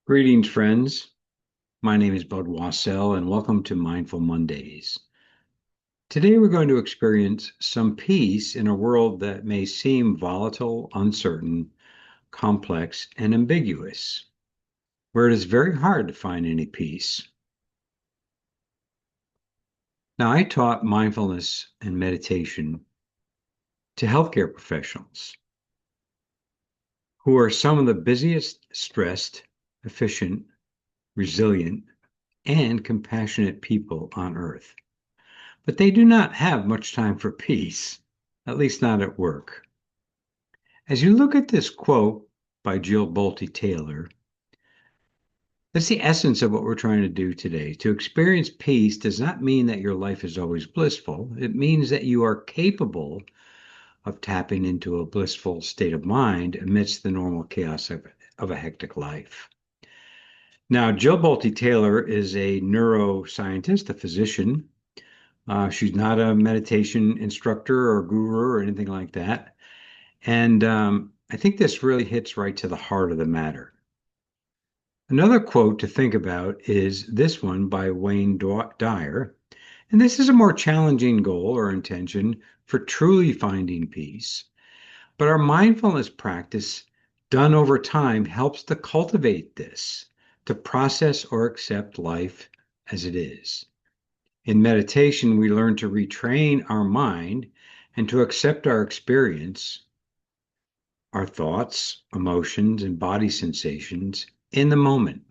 Greetings, friends. My name is Bud Wassell, and welcome to Mindful Mondays. Today, we're going to experience some peace in a world that may seem volatile, uncertain, complex, and ambiguous, where it is very hard to find any peace. Now, I taught mindfulness and meditation to healthcare professionals who are some of the busiest, stressed, efficient, resilient, and compassionate people on earth. But they do not have much time for peace, at least not at work. As you look at this quote by Jill Bolte Taylor, that's the essence of what we're trying to do today. To experience peace does not mean that your life is always blissful. It means that you are capable of tapping into a blissful state of mind amidst the normal chaos of a hectic life. Now, Jill Bolte Taylor is a neuroscientist, a physician. She's not a meditation instructor or guru or anything like that. And I think this really hits right to the heart of the matter. Another quote to think about is this one by Wayne Dyer. And this is a more challenging goal or intention for truly finding peace. But our mindfulness practice done over time helps to cultivate this, to process or accept life as it is. In meditation, we learn to retrain our mind and to accept our experience, our thoughts, emotions, and body sensations in the moment,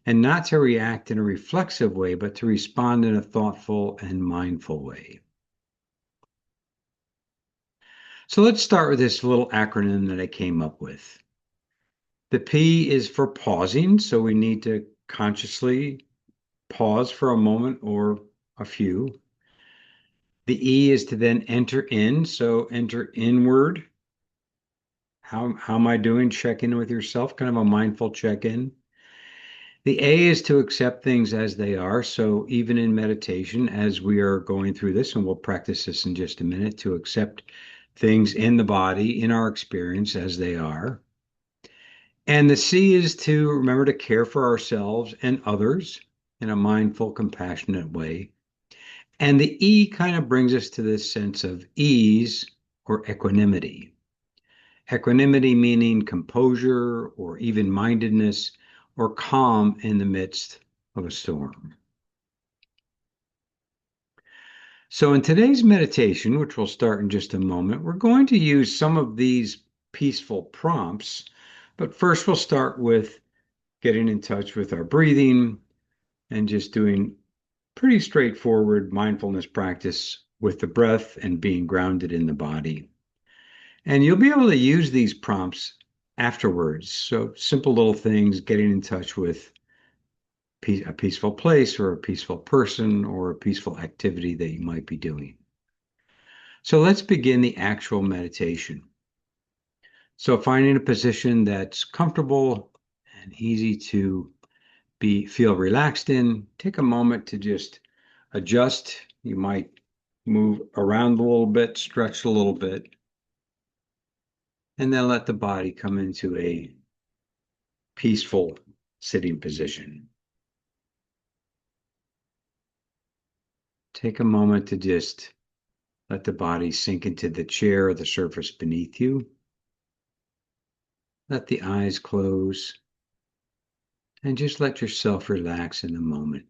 and not to react in a reflexive way, but to respond in a thoughtful and mindful way. So let's start with this little acronym that I came up with. The P is for pausing, so we need to consciously pause for a moment or a few. The E is to then enter in, so enter inward. How am I doing? Check in with yourself, kind of a mindful check-in. The A is to accept things as they are. So even in meditation, as we are going through this, and we'll practice this in just a minute, to accept things in the body, in our experience as they are. And the C is to remember to care for ourselves and others in a mindful, compassionate way. And the E kind of brings us to this sense of ease or equanimity. Equanimity meaning composure or even mindedness or calm in the midst of a storm. So, in today's meditation, which we'll start in just a moment, we're going to use some of these peaceful prompts. But first, we'll start with getting in touch with our breathing and just doing pretty straightforward mindfulness practice with the breath and being grounded in the body. And you'll be able to use these prompts afterwards. So simple little things, getting in touch with a peaceful place or a peaceful person or a peaceful activity that you might be doing. So let's begin the actual meditation. So finding a position that's comfortable and easy to feel relaxed in. Take a moment to just adjust. You might move around a little bit, stretch a little bit, and then let the body come into a peaceful sitting position. Take a moment to just let the body sink into the chair or the surface beneath you. Let the eyes close and just let yourself relax in the moment.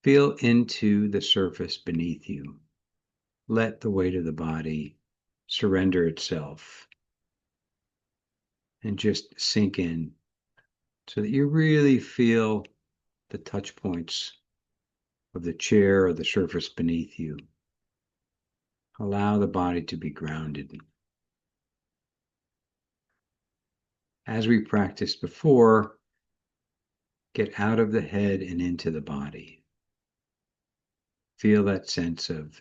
Feel into the surface beneath you. Let the weight of the body surrender itself and just sink in so that you really feel the touch points of the chair or the surface beneath you. Allow the body to be grounded. As we practiced before, get out of the head and into the body. Feel that sense of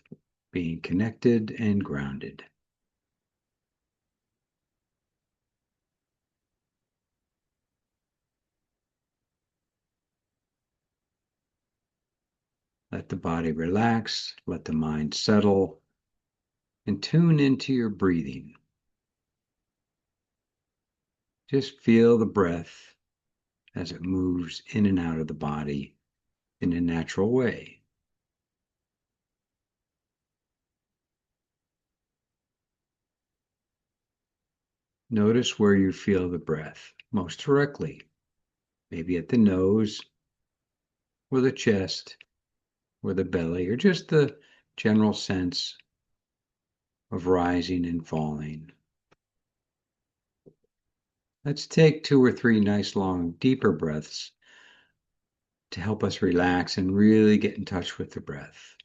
being connected and grounded. Let the body relax, let the mind settle, and tune into your breathing. Just feel the breath as it moves in and out of the body in a natural way. Notice where you feel the breath most directly, maybe at the nose, or the chest, or the belly, or just the general sense of rising and falling. Let's take 2 or 3 nice, long, deeper breaths to help us relax and really get in touch with the breath.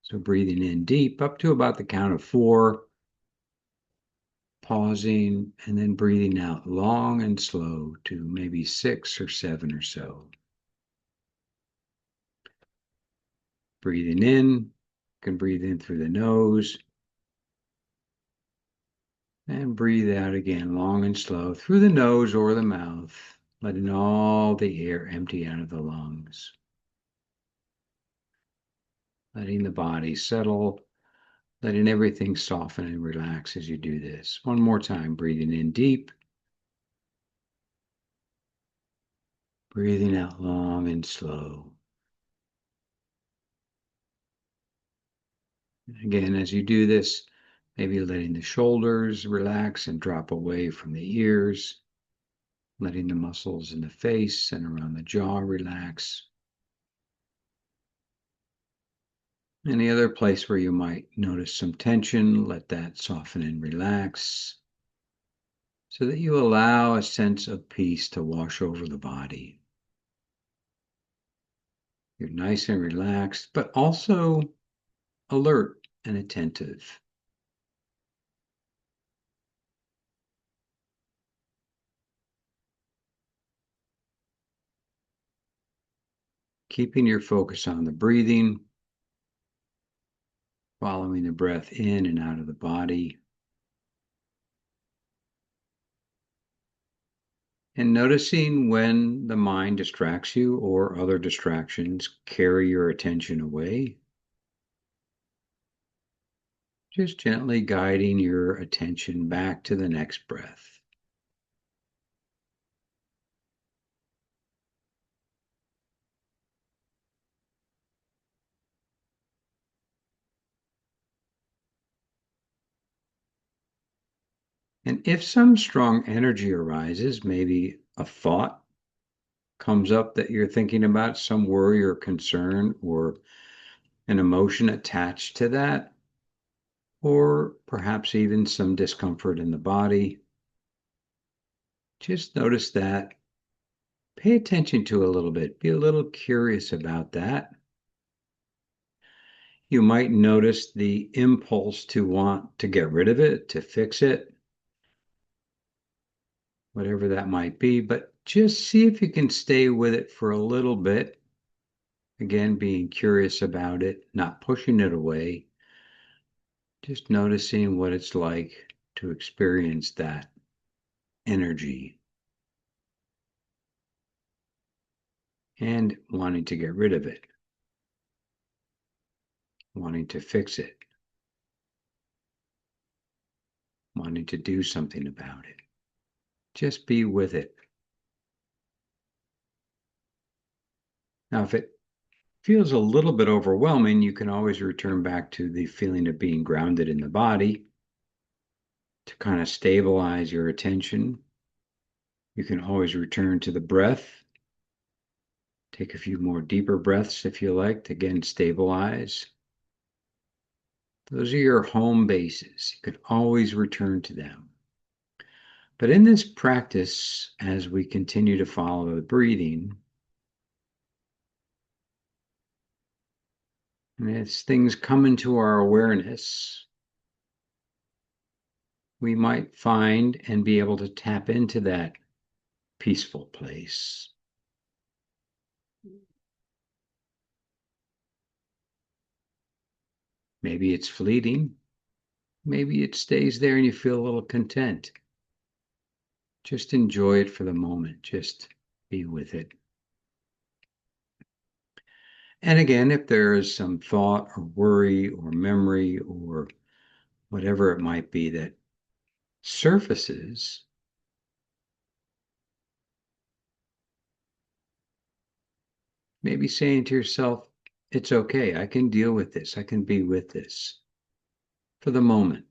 So breathing in deep up to about the count of 4, pausing, and then breathing out long and slow to maybe 6 or 7 or so. Breathing in, you can breathe in through the nose, and breathe out again long and slow through the nose or the mouth, letting all the air empty out of the lungs. Letting the body settle, letting everything soften and relax as you do this. One more time, breathing in deep, breathing out long and slow. Again, as you do this, maybe letting the shoulders relax and drop away from the ears, letting the muscles in the face and around the jaw relax. Any other place where you might notice some tension, let that soften and relax so that you allow a sense of peace to wash over the body. You're nice and relaxed, but also alert and attentive. Keeping your focus on the breathing, following the breath in and out of the body, and noticing when the mind distracts you or other distractions carry your attention away. Just gently guiding your attention back to the next breath. And if some strong energy arises, maybe a thought comes up that you're thinking about, some worry or concern or an emotion attached to that, or perhaps even some discomfort in the body, just notice that. Pay attention to it a little bit. Be a little curious about that. You might notice the impulse to want to get rid of it, to fix it, whatever that might be, but just see if you can stay with it for a little bit. Again, being curious about it, not pushing it away, just noticing what it's like to experience that energy and wanting to get rid of it, wanting to fix it, wanting to do something about it. Just be with it. Now, if it feels a little bit overwhelming, you can always return back to the feeling of being grounded in the body to kind of stabilize your attention. You can always return to the breath. Take a few more deeper breaths if you like to again stabilize. Those are your home bases. You can always return to them. But in this practice, as we continue to follow the breathing, and as things come into our awareness, we might find and be able to tap into that peaceful place. Maybe it's fleeting. Maybe it stays there and you feel a little content. Just enjoy it for the moment. Just be with it. And again, if there is some thought or worry or memory or whatever it might be that surfaces, maybe saying to yourself, it's okay, I can deal with this, I can be with this for the moment.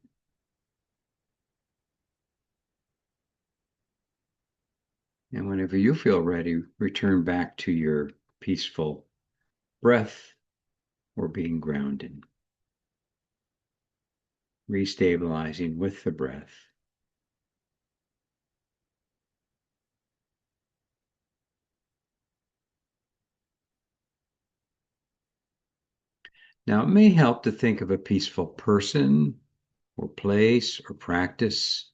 And whenever you feel ready, return back to your peaceful breath or being grounded, restabilizing with the breath. Now, it may help to think of a peaceful person or place or practice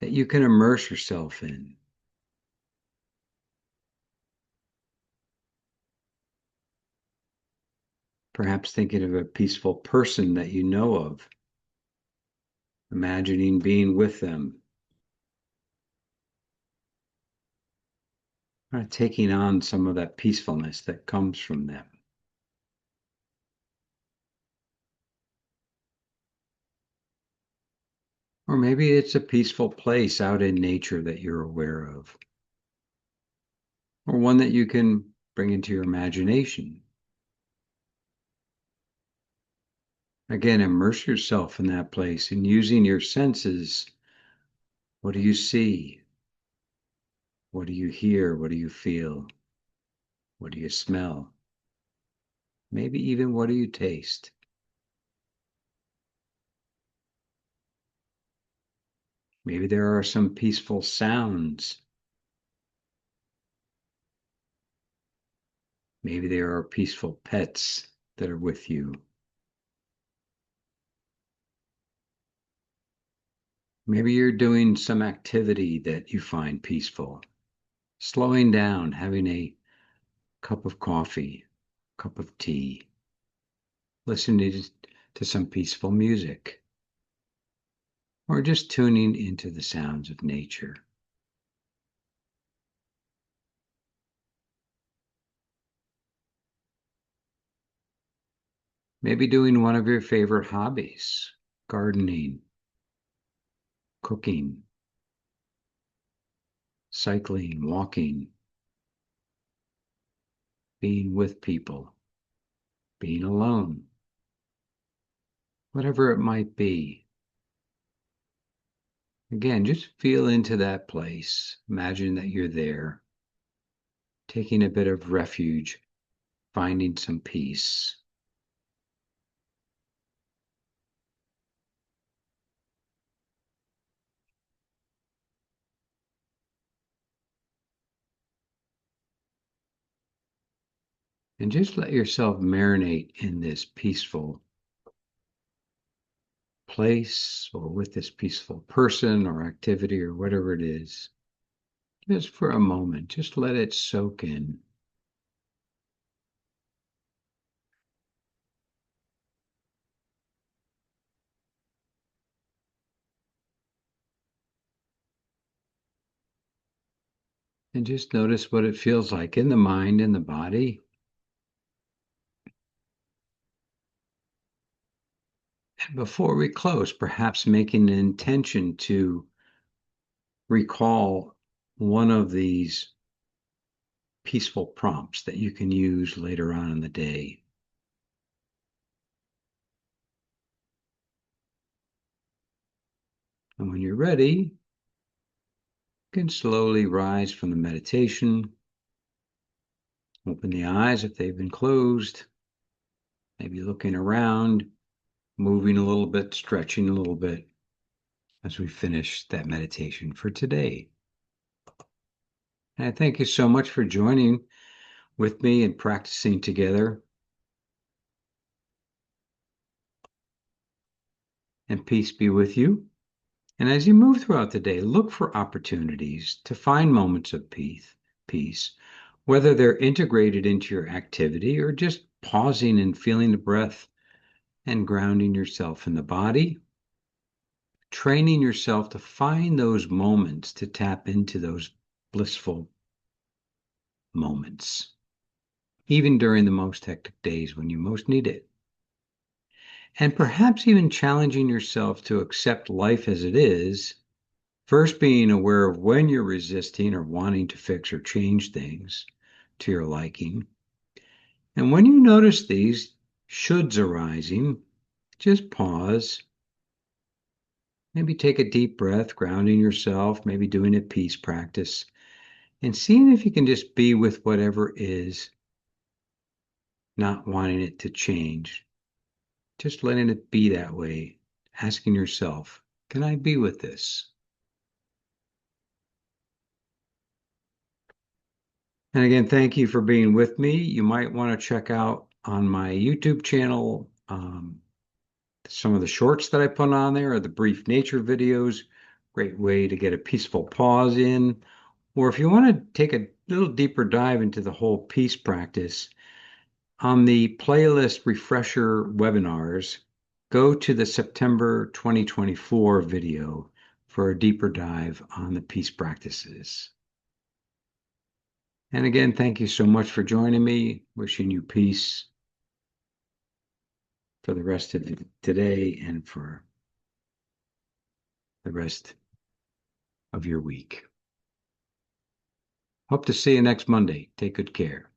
that you can immerse yourself in. Perhaps thinking of a peaceful person that you know of, imagining being with them, taking on some of that peacefulness that comes from them. Or maybe it's a peaceful place out in nature that you're aware of, or one that you can bring into your imagination. Again, immerse yourself in that place and using your senses. What do you see? What do you hear? What do you feel? What do you smell? Maybe even what do you taste? Maybe there are some peaceful sounds. Maybe there are peaceful pets that are with you. Maybe you're doing some activity that you find peaceful. Slowing down, having a cup of coffee, cup of tea, listening to some peaceful music, or just tuning into the sounds of nature. Maybe doing one of your favorite hobbies, gardening, cooking, cycling, walking, being with people, being alone, whatever it might be. Again, just feel into that place. Imagine that you're there, taking a bit of refuge, finding some peace. And just let yourself marinate in this peaceful place or with this peaceful person or activity or whatever it is. Just for a moment, just let it soak in. And just notice what it feels like in the mind and the body. And before we close, perhaps making an intention to recall one of these peaceful prompts that you can use later on in the day. And when you're ready, you can slowly rise from the meditation. Open the eyes if they've been closed. Maybe looking around, moving a little bit, stretching a little bit as we finish that meditation for today. And I thank you so much for joining with me and practicing together. And peace be with you. And as you move throughout the day, look for opportunities to find moments of peace, whether they're integrated into your activity or just pausing and feeling the breath and grounding yourself in the body, training yourself to find those moments to tap into those blissful moments. even during the most hectic days when you most need it. And perhaps even challenging yourself to accept life as it is, first being aware of when you're resisting or wanting to fix or change things to your liking. And when you notice these shoulds arising, just pause. Maybe take a deep breath, grounding yourself, maybe doing a peace practice, and seeing if you can just be with whatever is, not wanting it to change. Just letting it be that way, asking yourself, can I be with this? And again, thank you for being with me. You might want to check out on my YouTube channel some of the shorts that I put on there, or the brief nature videos. Great way to get a peaceful pause in. Or if you want to take a little deeper dive into the whole peace practice, on the playlist refresher webinars, go to the September 2024 video for a deeper dive on the peace practices. And again, thank you so much for joining me. Wishing you peace for the rest of today and for the rest of your week. Hope to see you next Monday. Take good care.